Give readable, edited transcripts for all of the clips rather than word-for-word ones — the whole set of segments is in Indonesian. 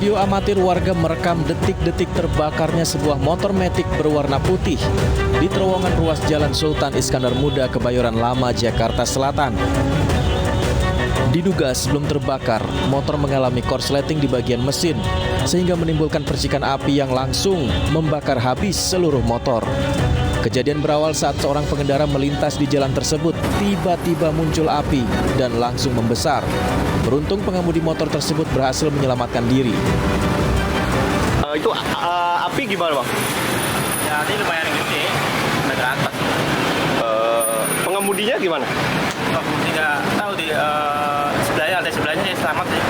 Video amatir warga merekam detik-detik terbakarnya sebuah motor metik berwarna putih di terowongan ruas Jalan Sultan Iskandar Muda, Kebayoran Lama, Jakarta Selatan. Diduga sebelum terbakar, motor mengalami korsleting di bagian mesin sehingga menimbulkan percikan api yang langsung membakar habis seluruh motor. Kejadian berawal saat seorang pengendara melintas di jalan tersebut, tiba-tiba muncul api dan langsung membesar. Beruntung pengemudi motor tersebut berhasil menyelamatkan diri. Itu api gimana, Bang? Ya, ini lumayan gede, udah ke atas. Pengemudinya gimana? Oh, tidak tahu di sebelahnya, ada sebelahnya saya selamat sih.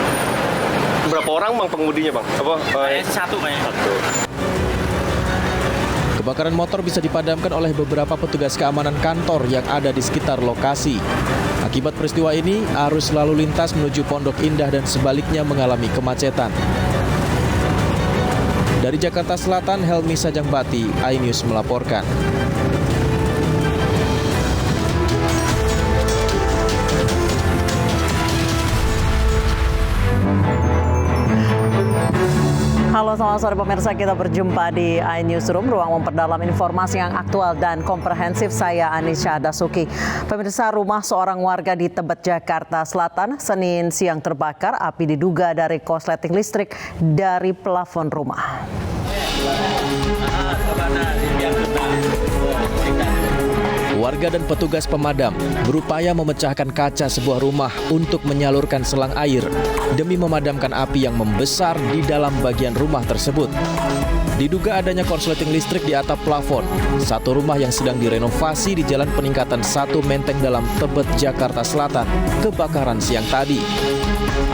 Berapa orang, Bang, pengemudinya, Bang? Kayaknya satu kayaknya. Satu. Kebakaran motor bisa dipadamkan oleh beberapa petugas keamanan kantor yang ada di sekitar lokasi. Akibat peristiwa ini, arus lalu lintas menuju Pondok Indah dan sebaliknya mengalami kemacetan. Dari Jakarta Selatan, Helmi Sajangbati, iNews melaporkan. Halo, selamat sore pemirsa, kita berjumpa di iNewsroom, ruang memperdalam informasi yang aktual dan komprehensif. Saya Anisha Dasuki. Pemirsa, rumah seorang warga di Tebet, Jakarta Selatan, Senin siang terbakar. Api diduga dari korsleting listrik dari plafon rumah. Warga dan petugas pemadam berupaya memecahkan kaca sebuah rumah untuk menyalurkan selang air demi memadamkan api yang membesar di dalam bagian rumah tersebut. Diduga adanya korsleting listrik di atap plafon satu rumah yang sedang direnovasi di Jalan Peningkatan 1 Menteng Dalam, Tebet, Jakarta Selatan, kebakaran siang tadi.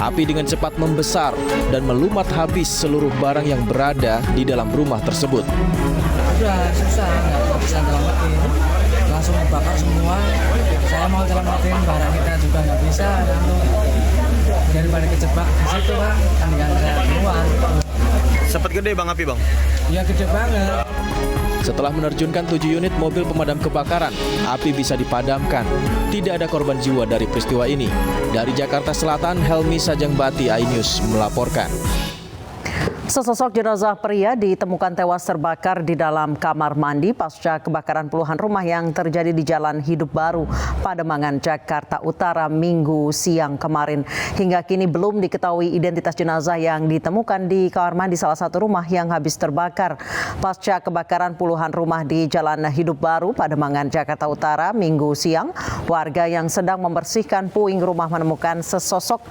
Api dengan cepat membesar dan melumat habis seluruh barang yang berada di dalam rumah tersebut. Udah susah, nggak bisa nyelamatin, langsung kebakar semua. Saya mau nyelamatin barang kita juga nggak bisa, daripada kejebak di situ kan, mendingan saya keluar. Sempat gede, Bang, api, Bang? Ya gede banget. Setelah menerjunkan 7 unit mobil pemadam kebakaran, api bisa dipadamkan. Tidak ada korban jiwa dari peristiwa ini. Dari Jakarta Selatan, Helmi Sajangbati, iNews melaporkan. Sesosok jenazah pria ditemukan tewas terbakar di dalam kamar mandi pasca kebakaran puluhan rumah yang terjadi di Jalan Hidup Baru, Pademangan, Jakarta Utara, Minggu siang kemarin. Hingga kini belum diketahui identitas jenazah yang ditemukan di kamar mandi salah satu rumah yang habis terbakar. Pasca kebakaran puluhan rumah di Jalan Hidup Baru, Pademangan, Jakarta Utara, Minggu siang, warga yang sedang membersihkan puing rumah menemukan sesosok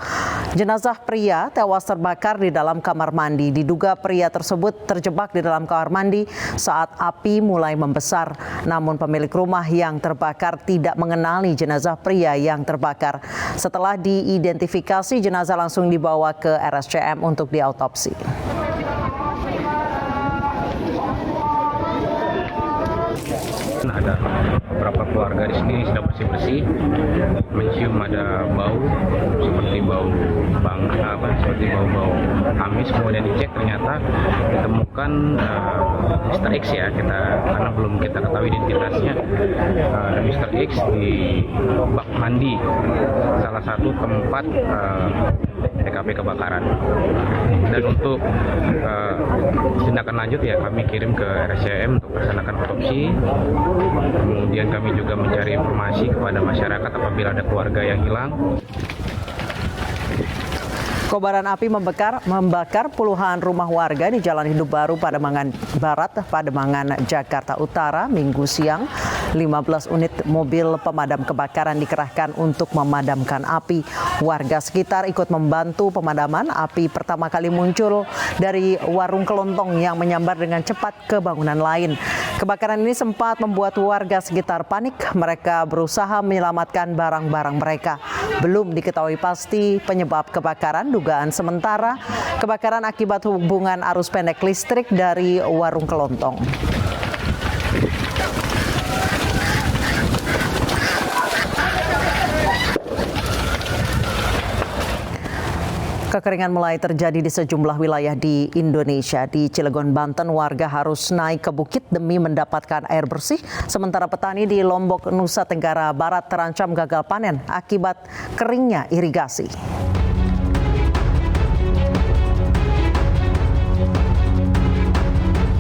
jenazah pria tewas terbakar di dalam kamar mandi. Diduga pria tersebut terjebak di dalam kamar mandi saat api mulai membesar. Namun pemilik rumah yang terbakar tidak mengenali jenazah pria yang terbakar. Setelah diidentifikasi, jenazah langsung dibawa ke RSCM untuk diautopsi. Ada beberapa keluarga di sini sedang bersih-bersih, mencium ada bau seperti bau seperti bau amis. Kemudian dicek, ternyata ditemukan Mr. X ya, karena belum kita ketahui identitasnya, Mr. X di bak mandi salah satu tempat TKP kebakaran. Dan untuk tindakan lanjut ya kami kirim ke RSCM untuk melaksanakan otopsi. Kemudian kami juga mencari informasi kepada masyarakat apabila ada keluarga yang hilang. Kobaran api membakar puluhan rumah warga di Jalan Hidup Baru, Pademangan Barat, Pademangan, Jakarta Utara, Minggu siang. 15 unit mobil pemadam kebakaran dikerahkan untuk memadamkan api. Warga sekitar ikut membantu pemadaman. Api pertama kali muncul dari warung kelontong yang menyambar dengan cepat ke bangunan lain. Kebakaran ini sempat membuat warga sekitar panik. Mereka berusaha menyelamatkan barang-barang mereka. Belum diketahui pasti penyebab kebakaran. Dugaan sementara kebakaran akibat hubungan arus pendek listrik dari warung kelontong. Kekeringan mulai terjadi di sejumlah wilayah di Indonesia. Di Cilegon, Banten, warga harus naik ke bukit demi mendapatkan air bersih. Sementara petani di Lombok, Nusa Tenggara Barat terancam gagal panen akibat keringnya irigasi.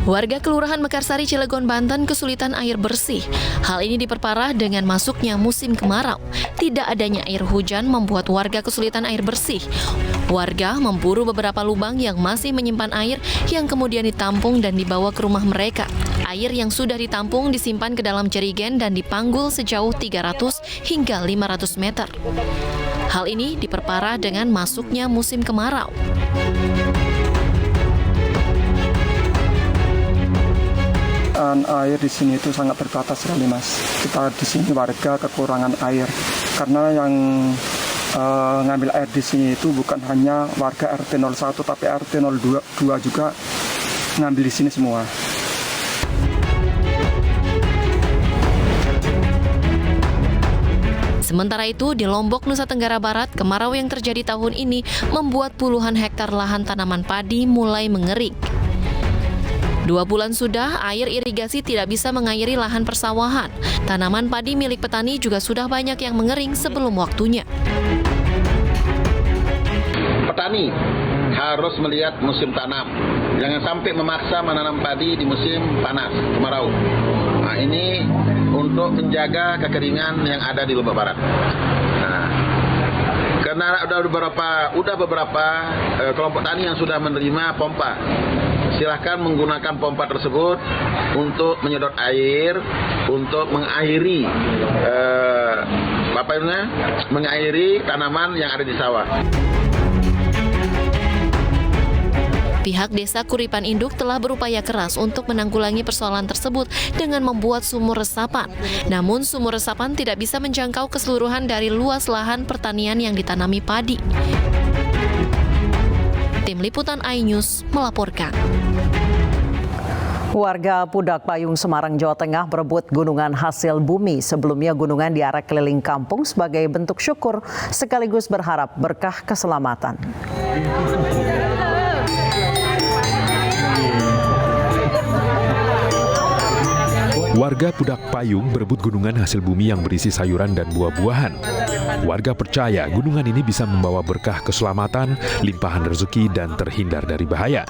Warga Kelurahan Mekarsari, Cilegon, Banten kesulitan air bersih. Hal ini diperparah dengan masuknya musim kemarau. Tidak adanya air hujan membuat warga kesulitan air bersih. Warga memburu beberapa lubang yang masih menyimpan air yang kemudian ditampung dan dibawa ke rumah mereka. Air yang sudah ditampung disimpan ke dalam jerigen dan dipanggul sejauh 300 hingga 500 meter. Hal ini diperparah dengan masuknya musim kemarau. Air di sini itu sangat terbatas sekali, Mas. Kita di sini warga kekurangan air karena yang ngambil air di sini itu bukan hanya warga RT 01 tapi RT 02 juga ngambil di sini semua. Sementara itu, di Lombok, Nusa Tenggara Barat, kemarau yang terjadi tahun ini membuat puluhan hektar lahan tanaman padi mulai mengering. 2 bulan sudah, air irigasi tidak bisa mengairi lahan persawahan. Tanaman padi milik petani juga sudah banyak yang mengering sebelum waktunya. Petani harus melihat musim tanam. Jangan sampai memaksa menanam padi di musim panas, kemarau. Nah, ini untuk menjaga kekeringan yang ada di Lombok Barat. Nah, karena ada beberapa kelompok tani yang sudah menerima pompa. Silahkan menggunakan pompa tersebut untuk menyedot air, untuk mengairi mengairi tanaman yang ada di sawah. Pihak Desa Kuripan Induk telah berupaya keras untuk menanggulangi persoalan tersebut dengan membuat sumur resapan. Namun sumur resapan tidak bisa menjangkau keseluruhan dari luas lahan pertanian yang ditanami padi. Tim Liputan iNews melaporkan. Warga Pudak Payung, Semarang, Jawa Tengah berebut gunungan hasil bumi. Sebelumnya gunungan diarak keliling kampung sebagai bentuk syukur sekaligus berharap berkah keselamatan. Warga Pudak Payung berebut gunungan hasil bumi yang berisi sayuran dan buah-buahan. Warga percaya gunungan ini bisa membawa berkah keselamatan, limpahan rezeki, dan terhindar dari bahaya.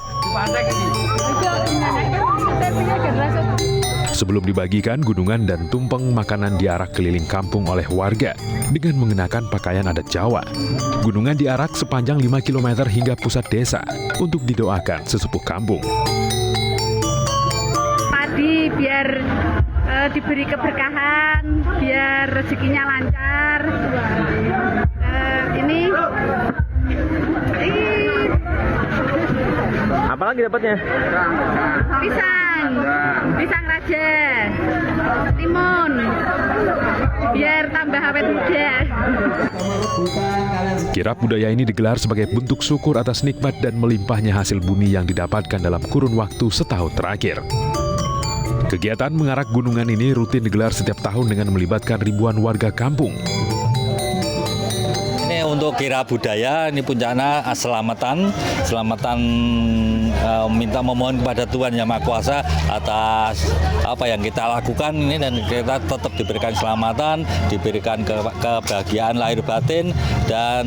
Sebelum dibagikan, gunungan dan tumpeng makanan diarak keliling kampung oleh warga dengan mengenakan pakaian adat Jawa. Gunungan diarak sepanjang 5 km hingga pusat desa untuk didoakan sesepuh kampung. Padi biar diberi keberkahan, biar rezekinya lancar. Ini apa lagi dapatnya? Pisang raja, timun, biar tambah awet muda. Kirap budaya ini digelar sebagai bentuk syukur atas nikmat dan melimpahnya hasil bumi yang didapatkan dalam kurun waktu setahun terakhir. Kegiatan mengarak gunungan ini rutin digelar setiap tahun dengan melibatkan ribuan warga kampung. Ini untuk kirap budaya, ini puncaknya selamatan minta memohon kepada Tuhan Yang Maha Kuasa atas apa yang kita lakukan ini, dan kita tetap diberikan keselamatan, diberikan kebahagiaan lahir batin dan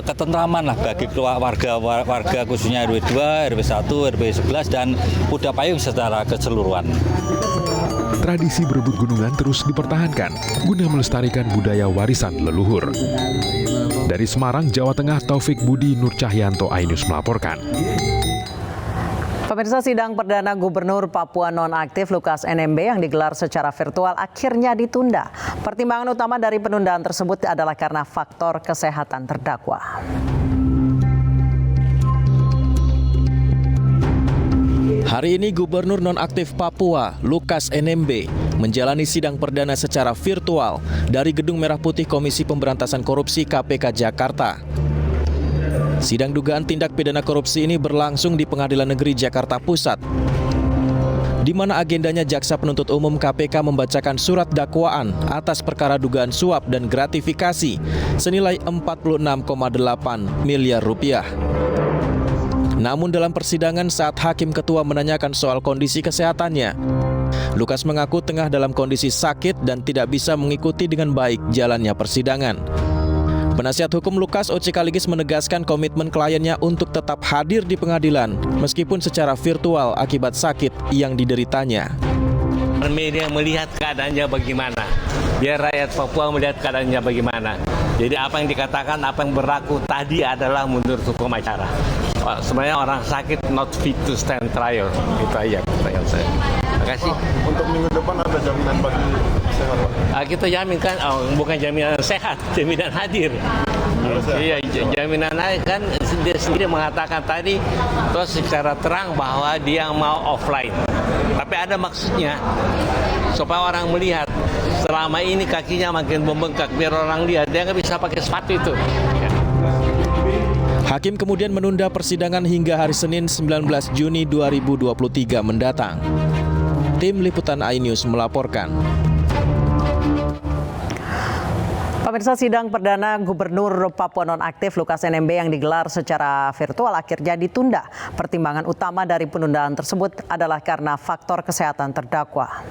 ketentraman lah bagi warga khususnya RW 2, RW 1, RW 11 dan Pudak Payung secara keseluruhan. Tradisi berebut gunungan terus dipertahankan guna melestarikan budaya warisan leluhur. Dari Semarang, Jawa Tengah, Taufik Budi Nur Cahyanto, iNews melaporkan. Pemirsa, sidang perdana Gubernur Papua nonaktif Lukas NMB yang digelar secara virtual akhirnya ditunda. Pertimbangan utama dari penundaan tersebut adalah karena faktor kesehatan terdakwa. Hari ini Gubernur nonaktif Papua, Lukas NMB, menjalani sidang perdana secara virtual dari Gedung Merah Putih Komisi Pemberantasan Korupsi KPK Jakarta. Sidang dugaan tindak pidana korupsi ini berlangsung di Pengadilan Negeri Jakarta Pusat, di mana agendanya Jaksa Penuntut Umum KPK membacakan surat dakwaan atas perkara dugaan suap dan gratifikasi senilai 46,8 miliar rupiah. Namun dalam persidangan saat Hakim Ketua menanyakan soal kondisi kesehatannya, Lukas mengaku tengah dalam kondisi sakit dan tidak bisa mengikuti dengan baik jalannya persidangan. Penasihat hukum Lukas, Oce Kaligis, menegaskan komitmen kliennya untuk tetap hadir di pengadilan meskipun secara virtual akibat sakit yang dideritanya. Media melihat keadaannya bagaimana, biar rakyat Papua melihat keadaannya bagaimana. Jadi apa yang dikatakan, apa yang berlaku tadi adalah menurut hukum acara. Sebenarnya orang sakit not fit to stand trial. Itu aja pertanyaan saya. Terima kasih. Untuk minggu depan ada jaminan bagi sehat, Pak? Kita jaminkan, bukan jaminan sehat, jaminan hadir. Iya, jaminan kan dia sendiri mengatakan tadi terus secara terang bahwa dia mau offline. Tapi ada maksudnya supaya orang melihat selama ini kakinya makin membengkak, biar orang lihat dia nggak bisa pakai sepatu itu. Hakim kemudian menunda persidangan hingga hari Senin 19 Juni 2023 mendatang. Tim Liputan iNews melaporkan. Pemirsa, sidang perdana Gubernur Papua nonaktif Lukas NMB yang digelar secara virtual akhirnya ditunda. Pertimbangan utama dari penundaan tersebut adalah karena faktor kesehatan terdakwa.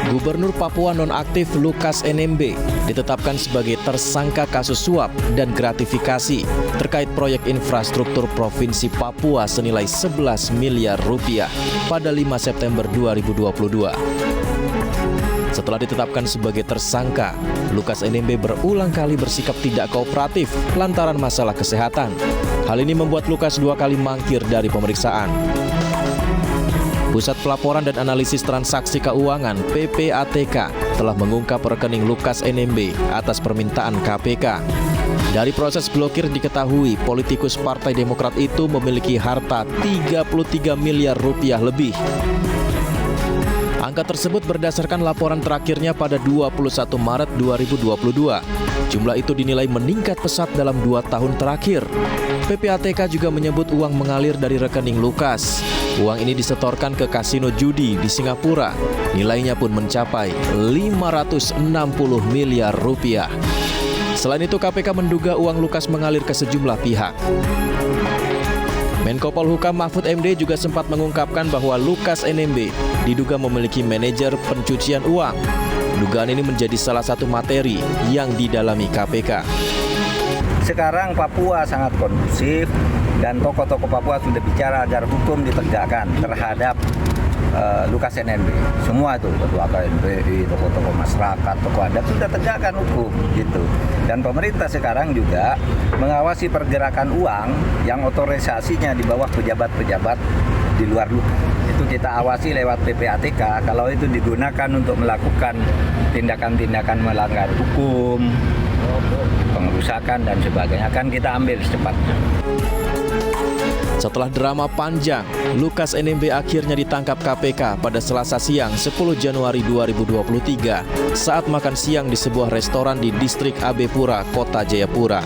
Gubernur Papua nonaktif Lukas NMB ditetapkan sebagai tersangka kasus suap dan gratifikasi terkait proyek infrastruktur Provinsi Papua senilai 11 miliar rupiah pada 5 September 2022. Setelah ditetapkan sebagai tersangka, Lukas NMB berulang kali bersikap tidak kooperatif lantaran masalah kesehatan. Hal ini membuat Lukas 2 kali mangkir dari pemeriksaan. Pusat Pelaporan dan Analisis Transaksi Keuangan (PPATK) telah mengungkap rekening Lukas NMB atas permintaan KPK. Dari proses blokir diketahui politikus Partai Demokrat itu memiliki harta 33 miliar rupiah lebih. Angka tersebut berdasarkan laporan terakhirnya pada 21 Maret 2022. Jumlah itu dinilai meningkat pesat dalam 2 tahun terakhir. PPATK juga menyebut uang mengalir dari rekening Lukas. Uang ini disetorkan ke kasino judi di Singapura. Nilainya pun mencapai 560 miliar rupiah. Selain itu, KPK menduga uang Lukas mengalir ke sejumlah pihak. Menko Polhukam Mahfud MD juga sempat mengungkapkan bahwa Lukas NMB diduga memiliki manajer pencucian uang. Dugaan ini menjadi salah satu materi yang didalami KPK. Sekarang Papua sangat kondusif dan tokoh-tokoh Papua sudah bicara agar hukum ditegakkan terhadap Lukas NMB. Semua itu, ketua KNPI, tokoh-tokoh masyarakat, tokoh adat sudah tegakkan hukum gitu. Dan pemerintah sekarang juga mengawasi pergerakan uang yang otorisasinya di bawah pejabat-pejabat di luar Lukas. Itu kita awasi lewat PPATK. Kalau itu digunakan untuk melakukan tindakan-tindakan melanggar hukum, pengerusakan dan sebagainya, akan kita ambil secepatnya. Setelah drama panjang, Lukas NMB akhirnya ditangkap KPK pada Selasa siang 10 Januari 2023 saat makan siang di sebuah restoran di distrik AB Pura, Kota Jayapura.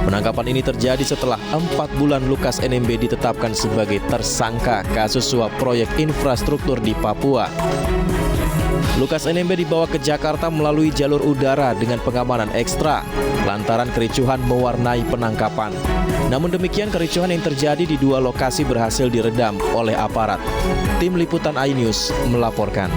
Penangkapan ini terjadi setelah 4 bulan Lukas NMB ditetapkan sebagai tersangka kasus suap proyek infrastruktur di Papua. Lukas NMB dibawa ke Jakarta melalui jalur udara dengan pengamanan ekstra lantaran kericuhan mewarnai penangkapan. Namun demikian, kericuhan yang terjadi di 2 lokasi berhasil diredam oleh aparat. Tim Liputan iNews melaporkan.